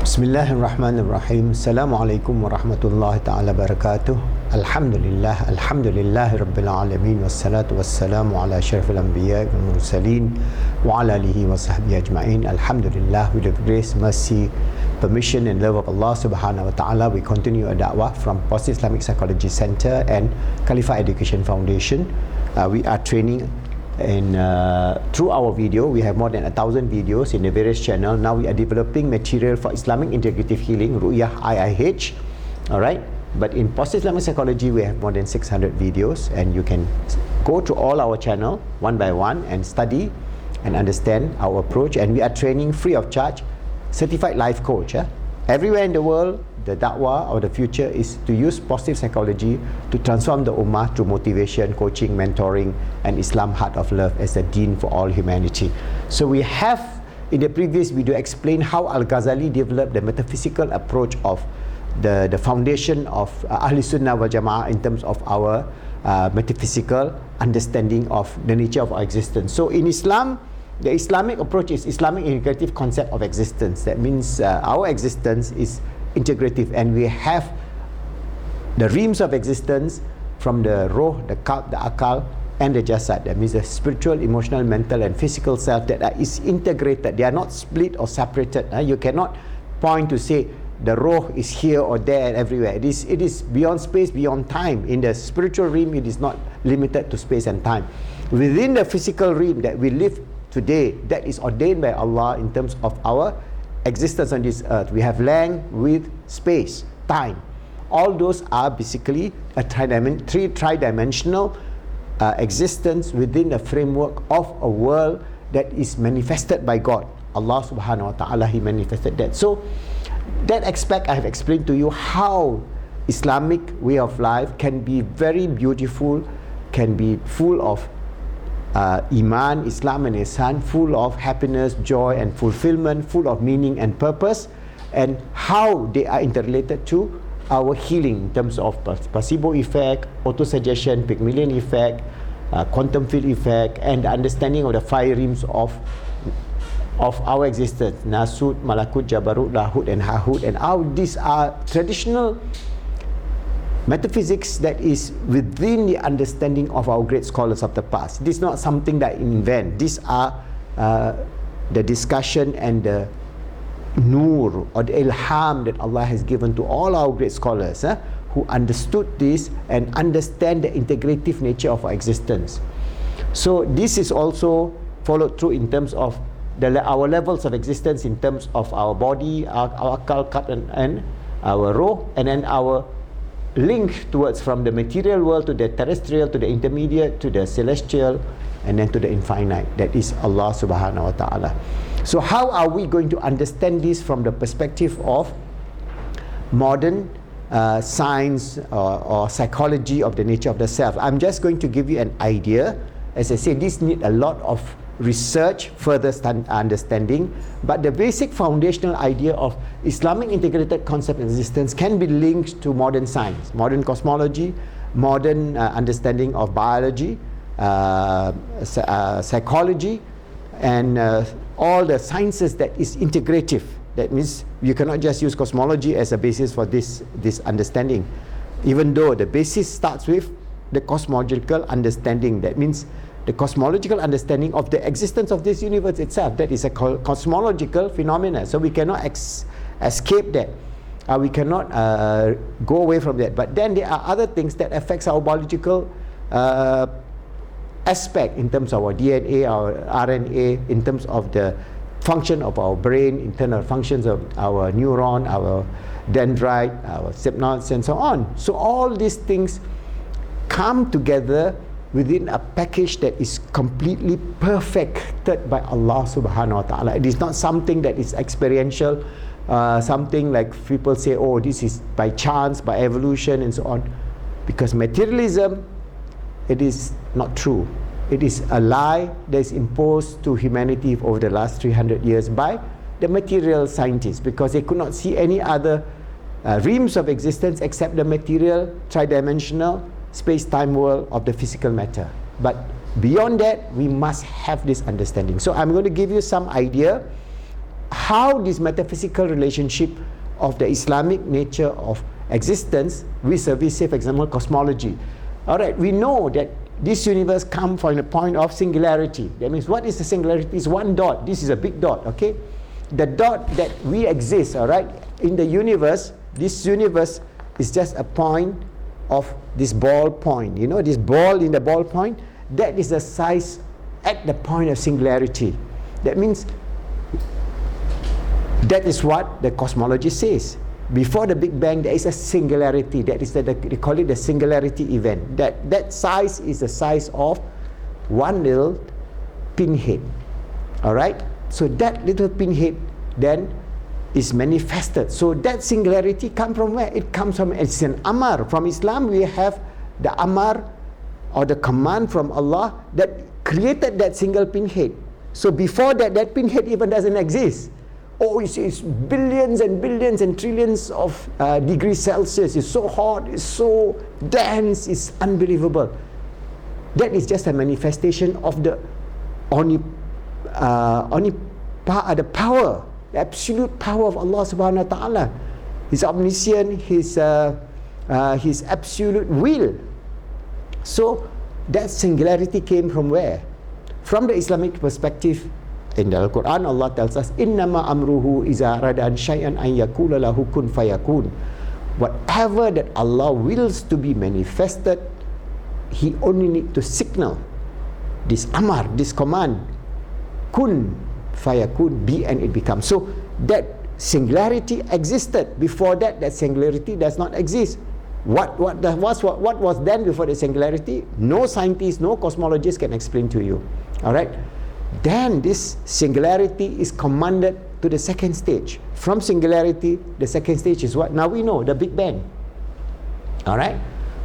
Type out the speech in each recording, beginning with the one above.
Bismillahirrahmanirrahim. Assalamualaikum warahmatullahi ta'ala barakatuh. Alhamdulillah Rabbil Alamin. Wassalatu wassalamu ala syarafil anbiya wal mursalin wa ala alihi wa sahbihi ajma'in. Alhamdulillah, with the grace, mercy, permission and love of Allah subhanahu wa ta'ala, we continue a da'wah from P.2 Islamic Psychology Center and Khalifa Education Foundation. We are training and through our video, we have more than 1,000 videos in the various channels. Now we are developing material for Islamic integrative healing, Ru'yah IIH. Alright, but in post-Islamic psychology, we have more than 600 videos, and you can go to all our channel one by one and study and understand our approach. And we are training free of charge, certified life coach. Everywhere in the world, the da'wah or the future is to use positive psychology to transform the ummah through motivation, coaching, mentoring, and Islam heart of love as a deen for all humanity. So we have in the previous video explained how Al-Ghazali developed the metaphysical approach of the foundation of Ahl Sunnah wal Jama'ah in terms of our metaphysical understanding of the nature of our existence. So in Islam, the Islamic approach is Islamic integrative concept of existence. That means our existence is integrative, and we have the realms of existence from the roh, the qalb, the akal, and the jasad. That means the spiritual, emotional, mental, and physical self that is integrated. They are not split or separated. You cannot point to say the roh is here or there and everywhere. It is beyond space, beyond time. In the spiritual realm, it is not limited to space and time. Within the physical realm that we live today, that is ordained by Allah in terms of our existence on this earth. We have length, width, space, time. All those are basically a three tridimensional existence within the framework of a world that is manifested by God. Allah subhanahu wa ta'ala, He manifested that. So that aspect I have explained to you how Islamic way of life can be very beautiful, can be full of Iman, Islam and Ihsan, full of happiness, joy and fulfillment, full of meaning and purpose, and how they are interrelated to our healing in terms of placebo effect, auto-suggestion, Pygmalion effect, quantum field effect, and the understanding of the five realms of our existence, Nasut, Malakut, Jabarut, Lahut and Hahut, and how these are traditional metaphysics that is within the understanding of our great scholars of the past. This is not something that I invent. These are the discussion and the nur or the ilham that Allah has given to all our great scholars who understood this and understand the integrative nature of our existence. So this is also followed through in terms of our levels of existence, in terms of our body, our akal, and our roh, and then our link towards from the material world to the terrestrial, to the intermediate, to the celestial, and then to the infinite. That is Allah subhanahu wa ta'ala. So how are we going to understand this from the perspective of modern science or psychology of the nature of the self? I'm just going to give you an idea. As I say, this needs a lot of research, further understanding, but the basic foundational idea of Islamic integrated concept of existence can be linked to modern science, modern cosmology, modern understanding of biology, psychology, and all the sciences that is integrative. That means you cannot just use cosmology as a basis for this understanding, even though the basis starts with the cosmological understanding. That means the cosmological understanding of the existence of this universe itself. That is a cosmological phenomenon. So we cannot escape that. We cannot go away from that. But then there are other things that affects our biological aspect in terms of our DNA, our RNA, in terms of the function of our brain, internal functions of our neuron, our dendrite, our synapses, and so on. So all these things come together within a package that is completely perfected by Allah subhanahu wa ta'ala. It is not something that is experiential, something like people say, oh, this is by chance, by evolution, and so on. Because materialism, it is not true. It is a lie that is imposed to humanity over the last 300 years by the material scientists, because they could not see any other realms of existence except the material, tridimensional, space-time world of the physical matter. But beyond that, we must have this understanding. So I'm going to give you some idea how this metaphysical relationship of the Islamic nature of existence vis-a-vis, say, for example, cosmology. All right, we know that this universe comes from a point of singularity. That means, what is the singularity? It's one dot. This is a big dot, okay? The dot that we exist, all right, in the universe, this universe is just a point of this ball point. You know, this ball in the ball point, that is the size at the point of singularity. That means, that is what the cosmology says. Before the Big Bang, there is a singularity. That is they call it the singularity event. That size is the size of one little pinhead. All right. So that little pinhead then is manifested. So that singularity comes from where? It comes from, it's an amar. From Islam, we have the amar or the command from Allah that created that single pinhead. So before that, that pinhead even doesn't exist. Oh, it's billions and billions and trillions of degrees Celsius. It's so hot, it's so dense, it's unbelievable. That is just a manifestation of the the power, the absolute power of Allah subhanahu wa ta'ala. His omniscience, His absolute will. So that singularity came from where? From the Islamic perspective, in the Quran, Allah tells us, "Innama amruhu iza arada an shay'an an yakula lahu kun fayakun." Whatever that Allah wills to be manifested, He only need to signal this amar, this command, kun fayakun, be and it becomes. So that singularity existed. Before that, that singularity does not exist. What was then before the singularity? No scientist, no cosmologist can explain to you. All right. Then this singularity is commanded to the second stage. From singularity, the second stage is what? Now we know, the Big Bang. All right.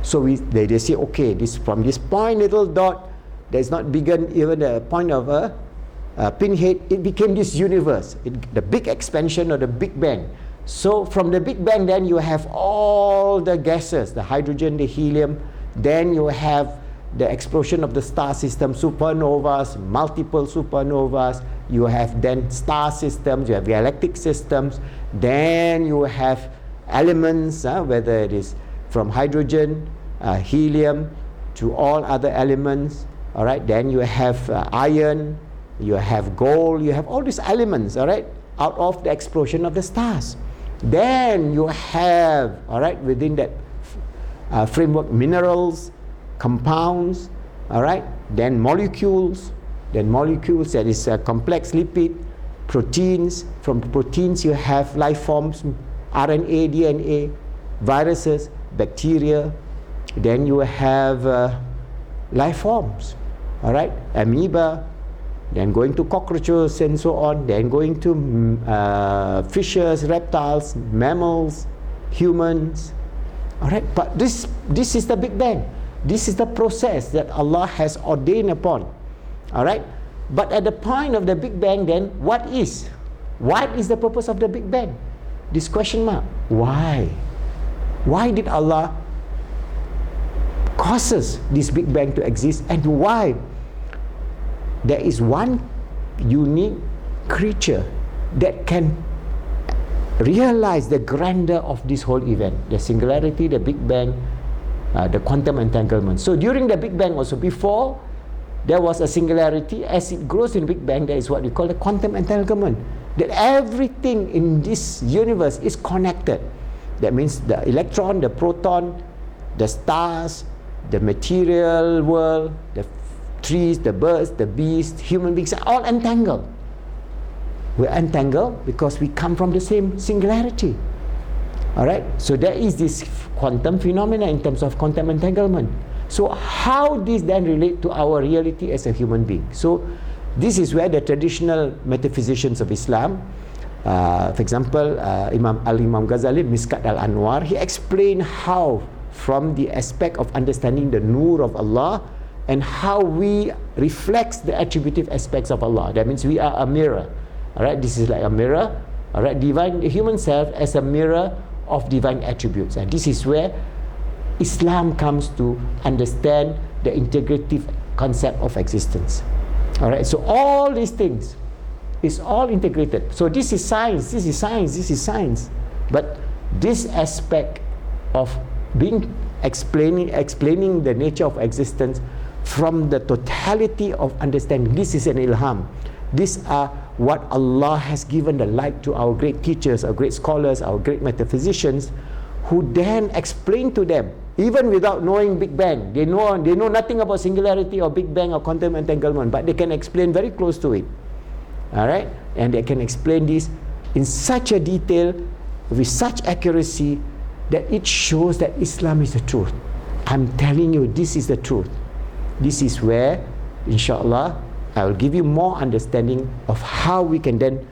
So they say, okay, this from this point, little dot, that is not bigger even the point of a pinhead, it became this universe, the big expansion of the Big Bang. So from the Big Bang, then you have all the gases, the hydrogen, the helium. Then you have the explosion of the star system, supernovas, multiple supernovas. You have then star systems, you have galactic systems. Then you have elements, whether it is from hydrogen, helium, to all other elements. All right. Then you have iron, you have gold, you have all these elements. All right, out of the explosion of the stars. Then you have, all right, within that framework, minerals, compounds, all right, then molecules, that is a complex lipid, proteins. From proteins you have life forms, RNA, DNA, viruses, bacteria. Then you have life forms, all right, amoeba, then going to cockroaches and so on, then going to fishes, reptiles, mammals, humans. All right, but this is the Big Bang. This is the process that Allah has ordained upon. All right, but at the point of the Big Bang, then what is? What is the purpose of the Big Bang? This question mark. Why? Why did Allah causes this Big Bang to exist, and why? There is one unique creature that can realize the grandeur of this whole event, the singularity, the Big Bang, the quantum entanglement. So during the Big Bang also, before there was a singularity, as it grows in Big Bang, there is what we call the quantum entanglement, that everything in this universe is connected. That means the electron, the proton, the stars, the material world, the trees, the birds, the beasts, human beings are all entangled. We're entangled because we come from the same singularity. All right, so there is this quantum phenomena in terms of quantum entanglement. So how does then relate to our reality as a human being? So this is where the traditional metaphysicians of Islam, for example, Imam Ghazali, Miskat al-Anwar, he explained how, from the aspect of understanding the nur of Allah, and how we reflect the attributive aspects of Allah. That means we are a mirror. All right, this is like a mirror. All right, the human self as a mirror of divine attributes, and this is where Islam comes to understand the integrative concept of existence. All right, so all these things It's all integrated. So this is science, this is science, this is science. But this aspect of explaining the nature of existence from the totality of understanding, this is an ilham. These are what Allah has given the light to our great teachers, our great scholars, our great metaphysicians, who then explain to them, even without knowing Big Bang. They know nothing about singularity or Big Bang or quantum entanglement, but they can explain very close to it. All right? And they can explain this in such a detail, with such accuracy, that it shows that Islam is the truth. I'm telling you, this is the truth. This is where, inshallah, I will give you more understanding of how we can then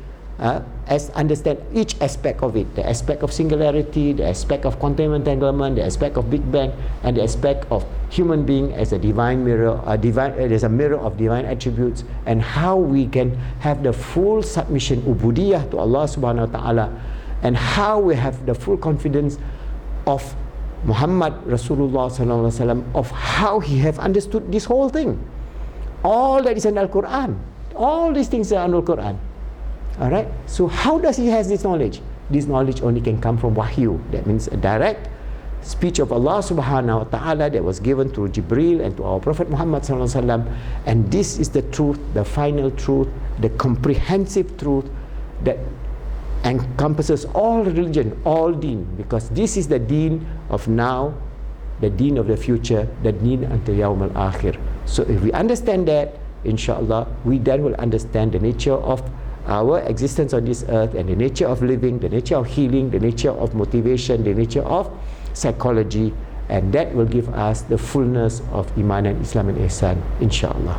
understand each aspect of it. The aspect of singularity, the aspect of quantum entanglement, the aspect of Big Bang, and the aspect of human being as a divine mirror, as a mirror of divine attributes, and how we can have the full submission, ubudiyah to Allah subhanahu wa ta'ala, and how we have the full confidence of Muhammad Rasulullah sallallahu alaihi wasallam, of how he have understood this whole thing. All that is in Al-Quran. All these things are in Al-Quran. Alright? So how does he has this knowledge? This knowledge only can come from wahyu. That means a direct speech of Allah subhanahu wa ta'ala that was given to Jibreel and to our Prophet Muhammad sallallahu alaihi wasallam. And this is the truth, the final truth, the comprehensive truth that encompasses all religion, all deen. Because this is the deen of now, the deen of the future, the deen until Yawm al-Akhir. So if we understand that, inshallah, we then will understand the nature of our existence on this earth, and the nature of living, the nature of healing, the nature of motivation, the nature of psychology, and that will give us the fullness of Iman and Islam and Ihsan, inshallah.